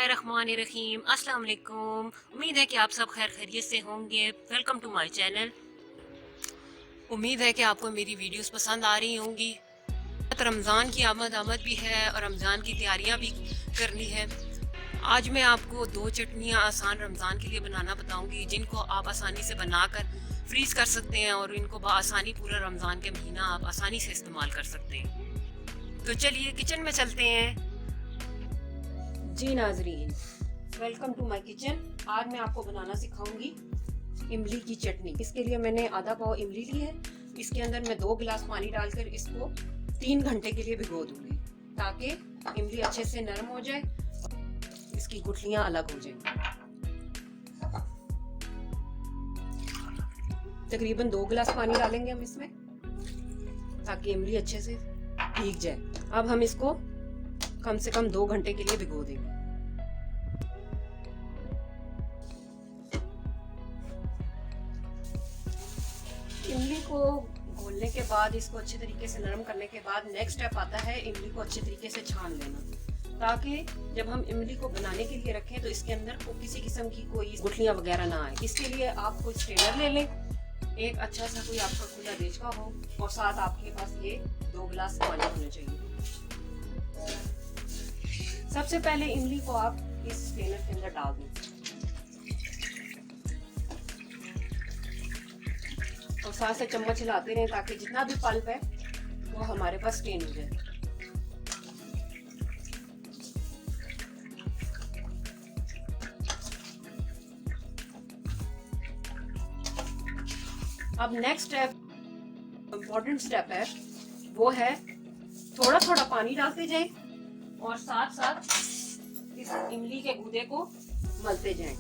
बिस्मिल्लाहिर्रहमानिर्रहीम। अस्सलाम वालेकुम। उम्मीद है कि आप सब खैर खैरियत से होंगे। Welcome to my channel. उम्मीद है कि आपको मेरी वीडियोस पसंद आ रही होंगी। रमज़ान की आमद आमद भी है और रमज़ान की तैयारियां भी करनी है। आज मैं आपको दो चटनियां आसान रमज़ान के लिए बनाना बताऊंगी, जिनको आप आसानी से बनाकर फ्रीज़ कर सकते हैं और इनको बआसानी पूरा रमज़ान के महीना आप आसानी से इस्तेमाल कर सकते हैं। तो चलिए किचन में चलते हैं। जी नाजरीन, वेलकम टू माय किचन। आज मैं आपको बनाना सिखाऊंगी इमली की चटनी। इसके लिए मैंने आधा पाव इमली ली है। इसके अंदर मैं 2 गिलास पानी डालकर इसको 3 घंटे के लिए भिगो दूंगी, ताकि इमली अच्छे से नरम हो जाए, इसकी गुठलियां अलग हो जाएं। तकरीबन 2 गिलास पानी डालेंगे हम इसमें, ताकि इमली अच्छे से भीग जाए। अब हम इसको कम से कम 2 घंटे के लिए भिगो देंगे। इमली को घोलने के बाद, इसको अच्छे तरीके से नरम करने के बाद नेक्स्ट स्टेप आता है इमली को अच्छे तरीके से छान लेना, ताकि जब हम इमली को बनाने के लिए रखें तो इसके अंदर को किसी किस्म की कोई गुठलियां वगैरह ना आए। इसके लिए आप कोई स्ट्रेनर ले लें, एक अच्छा सा कोई आपका खुला देश का हो, और साथ आपके पास ये 2 गिलास पानी होना चाहिए। सबसे पहले इमली को आप इस स्ट्रेनर के अंदर डाल दें और साथ से चम्मच हिलाते रहें, ताकि जितना भी पल्प है वो हमारे पास स्ट्रेन हो जाए। अब नेक्स्ट स्टेप, इम्पोर्टेंट स्टेप है, वो है थोड़ा थोड़ा पानी डालते जाएं और साथ साथ इस इमली के गूदे को मलते जाएं,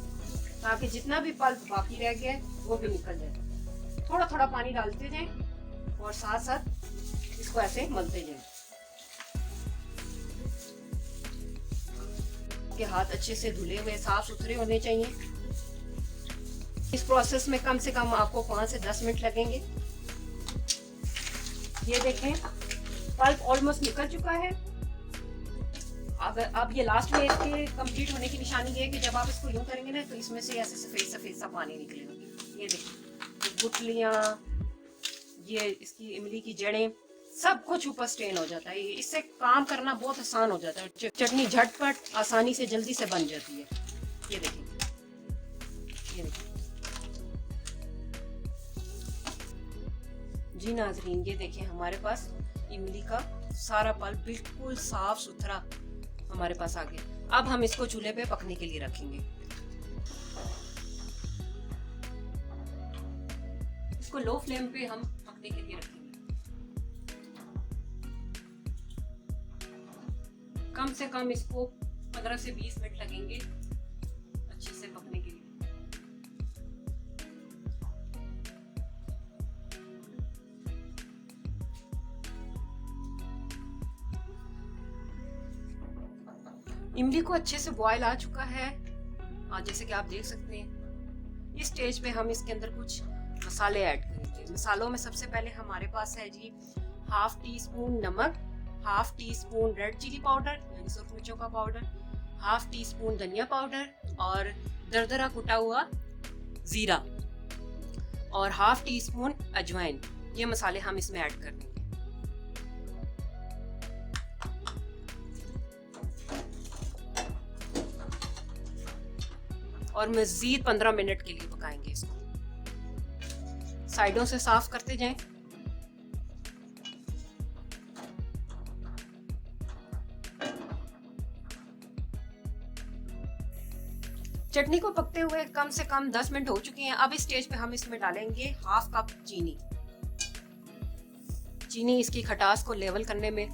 ताकि जितना भी पल्प बाकी रह गया है वो भी निकल जाए। थोड़ा थोड़ा पानी डालते जाएं और साथ साथ इसको ऐसे मलते जाएं। के हाथ अच्छे से धुले हुए साफ सुथरे होने चाहिए। इस प्रोसेस में कम से कम आपको 5 से 10 मिनट लगेंगे। ये देखें, पल्प ऑलमोस्ट निकल चुका है। अगर अब ये लास्ट में इसके कंप्लीट होने की निशानी ये है कि जब आप इसको यूं करेंगे ना, तो इसमें से ऐसे सफेद सफेद सा पानी निकलेगा। ये देखिए, गुठलियां, ये इसकी इमली की जड़ें, सब कुछ ऊपर स्ट्रेन हो जाता है। इससे काम करना बहुत आसान हो जाता है। चटनी झटपट आसानी से जल्दी से बन जाती है। ये देखिए, ये देखिए जी नाजरीन, ये देखिए हमारे पास इमली का सारा पल्प बिल्कुल साफ सुथरा हमारे पास आ गया। अब हम इसको चूल्हे पे पकने के लिए रखेंगे। इसको लो फ्लेम पे हम पकने के लिए रखेंगे। कम से कम इसको 15 से 20 मिनट लगेंगे अच्छे से पकने के लिए। इमली को अच्छे से बॉयल आ चुका है, जैसे कि आप देख सकते हैं। इस स्टेज पे हम इसके अंदर कुछ मसाले ऐड करेंगे। मसालों में सबसे पहले हमारे पास है जी 1/2 टीस्पून नमक, 1/2 टीस्पून रेड चिली पाउडर यानी सुर्ख मिर्चों का पाउडर, 1/2 टीस्पून धनिया पाउडर और दरदरा कुटा हुआ जीरा और 1/2 टीस्पून अजवाइन। ये मसाले हम इसमें ऐड कर देंगे। और मज़ीद 15 मिनट के लिए पकाएंगे इसको। साइडों से साफ करते जाएं। चटनी को पकते हुए कम से कम 10 मिनट हो चुके हैं। अब इस स्टेज पे हम इसमें डालेंगे 1/2 कप चीनी। चीनी इसकी खटास को लेवल करने में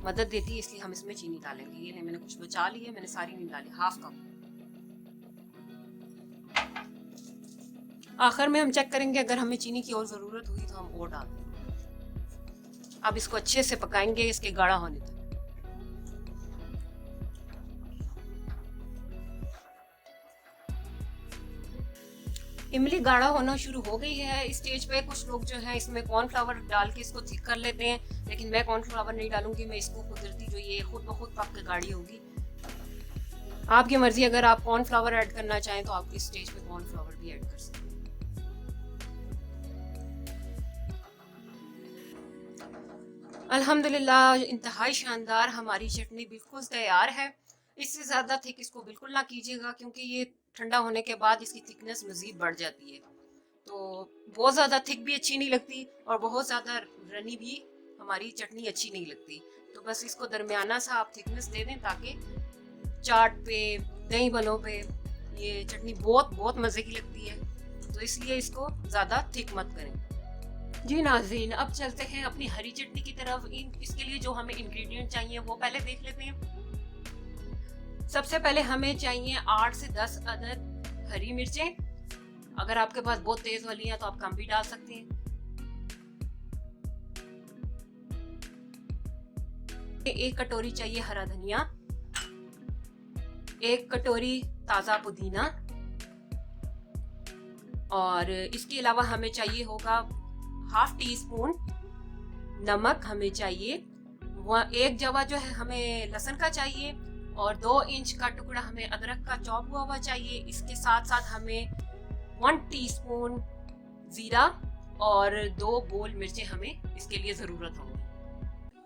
मदद देती है, इसलिए हम इसमें चीनी डालेंगे। ये मैंने कुछ बचा ली है, मैंने सारी नहीं डाली, 1/2 कप। आखिर में हम चेक करेंगे, अगर हमें चीनी की और ज़रूरत हुई तो हम और डाल देंगे। अब इसको अच्छे से पकाएंगे इसके गाढ़ा होने तक। इमली गाढ़ा होना शुरू हो गई है। इस स्टेज पे कुछ लोग जो है इसमें कॉर्नफ्लावर डाल के इसको थिक कर लेते हैं, लेकिन मैं कॉर्नफ्लावर नहीं डालूंगी। मैं इसको कुदरती जो ये खुद ब खुद पक के गाढ़ी होगी। आपकी मर्जी, अगर आप कॉर्नफ्लावर ऐड करना चाहें तो आप इस स्टेज पे कॉर्नफ्लावर भी ऐड कर सकते हैं। अल्हम्दुलिल्लाह, इंतहाई शानदार हमारी चटनी बिल्कुल तैयार है। इससे ज़्यादा थिक इसको बिल्कुल ना कीजिएगा, क्योंकि ये ठंडा होने के बाद इसकी थिकनेस मज़ीद बढ़ जाती है। तो बहुत ज़्यादा थिक भी अच्छी नहीं लगती और बहुत ज़्यादा रनी भी हमारी चटनी अच्छी नहीं लगती। तो बस इसको दरमियाना सा आप थिकनेस दे दें, ताकि चाट पे, दही बलों पे ये चटनी बहुत बहुत मज़े की लगती है। तो इसलिए इसको ज़्यादा थिक मत करें। जी नाज़रीन, अब चलते हैं अपनी हरी चटनी की तरफ। इसके लिए जो हमें इंग्रेडिएंट चाहिए वो पहले देख लेते हैं। सबसे पहले हमें चाहिए 8 से 10 अदद हरी मिर्चें। अगर आपके पास बहुत तेज वाली हैं तो आप कम भी डाल सकते हैं। 1 कटोरी चाहिए हरा धनिया, 1 कटोरी ताज़ा पुदीना, और इसके अलावा हमें चाहिए होगा ½ टीस्पून नमक हमें चाहिए। 1 जवा जो है हमें लहसुन का चाहिए, और 2 इंच का टुकड़ा हमें अदरक का चॉप हुआ हुआ चाहिए। इसके साथ साथ हमें 1 टीस्पून जीरा और 2 गोल मिर्चें हमें इसके लिए ज़रूरत होगी।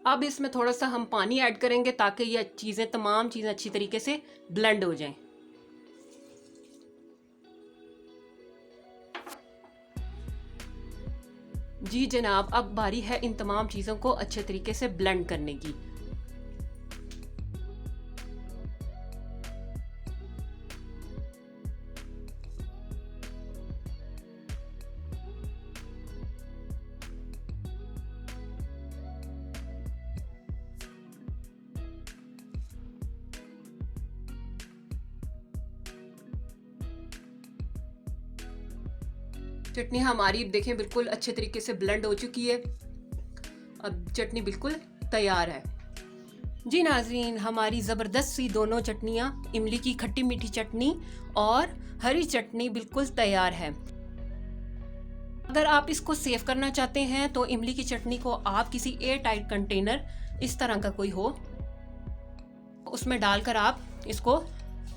अब इसमें थोड़ा सा हम पानी ऐड करेंगे, ताकि ये तमाम चीज़ें अच्छी तरीके से ब्लेंड हो जाएं। जी जनाब, अब बारी है इन तमाम चीज़ों को अच्छे तरीके से ब्लेंड करने की। चटनी हमारी देखें बिल्कुल अच्छे तरीके से ब्लेंड हो चुकी है। अब चटनी बिल्कुल तैयार है। जी नाज़रीन, हमारी ज़बरदस्त सी दोनों चटनियाँ, इमली की खट्टी मीठी चटनी और हरी चटनी, बिल्कुल तैयार है। अगर आप इसको सेव करना चाहते हैं तो इमली की चटनी को आप किसी एयर टाइट कंटेनर, इस तरह का कोई हो, उसमें डालकर आप इसको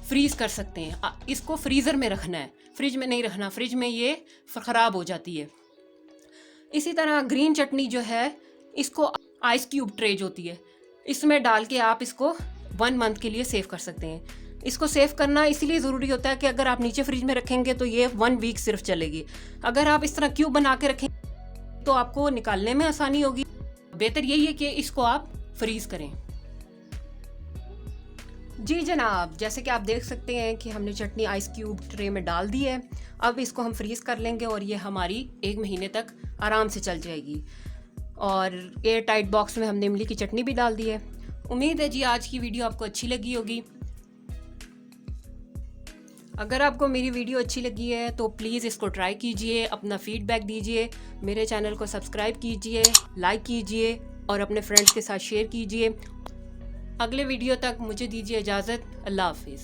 फ्रीज कर सकते हैं। इसको फ्रीज़र में रखना है, फ्रिज में नहीं रखना, फ्रिज में ये ख़राब हो जाती है। इसी तरह ग्रीन चटनी जो है, इसको आइस क्यूब ट्रे होती है, इसमें डाल के आप इसको 1 मंथ के लिए सेव कर सकते हैं। इसको सेव करना इसलिए ज़रूरी होता है कि अगर आप नीचे फ्रिज में रखेंगे तो ये 1 वीक सिर्फ चलेगी। अगर आप इस तरह क्यूब बना के रखें तो आपको निकालने में आसानी होगी। बेहतर यही है कि इसको आप फ्रीज़ करें। जी जनाब, जैसे कि आप देख सकते हैं कि हमने चटनी आइस क्यूब ट्रे में डाल दी है। अब इसको हम फ्रीज़ कर लेंगे और ये हमारी 1 महीने तक आराम से चल जाएगी। और एयर टाइट बॉक्स में हमने इमली की चटनी भी डाल दी है। उम्मीद है जी आज की वीडियो आपको अच्छी लगी होगी। अगर आपको मेरी वीडियो अच्छी लगी है तो प्लीज़ इसको ट्राई कीजिए, अपना फीडबैक दीजिए, मेरे चैनल को सब्सक्राइब कीजिए, लाइक कीजिए और अपने फ्रेंड्स के साथ शेयर कीजिए। अगले वीडियो तक मुझे दीजिए इजाज़त। अल्लाह हाफिज़।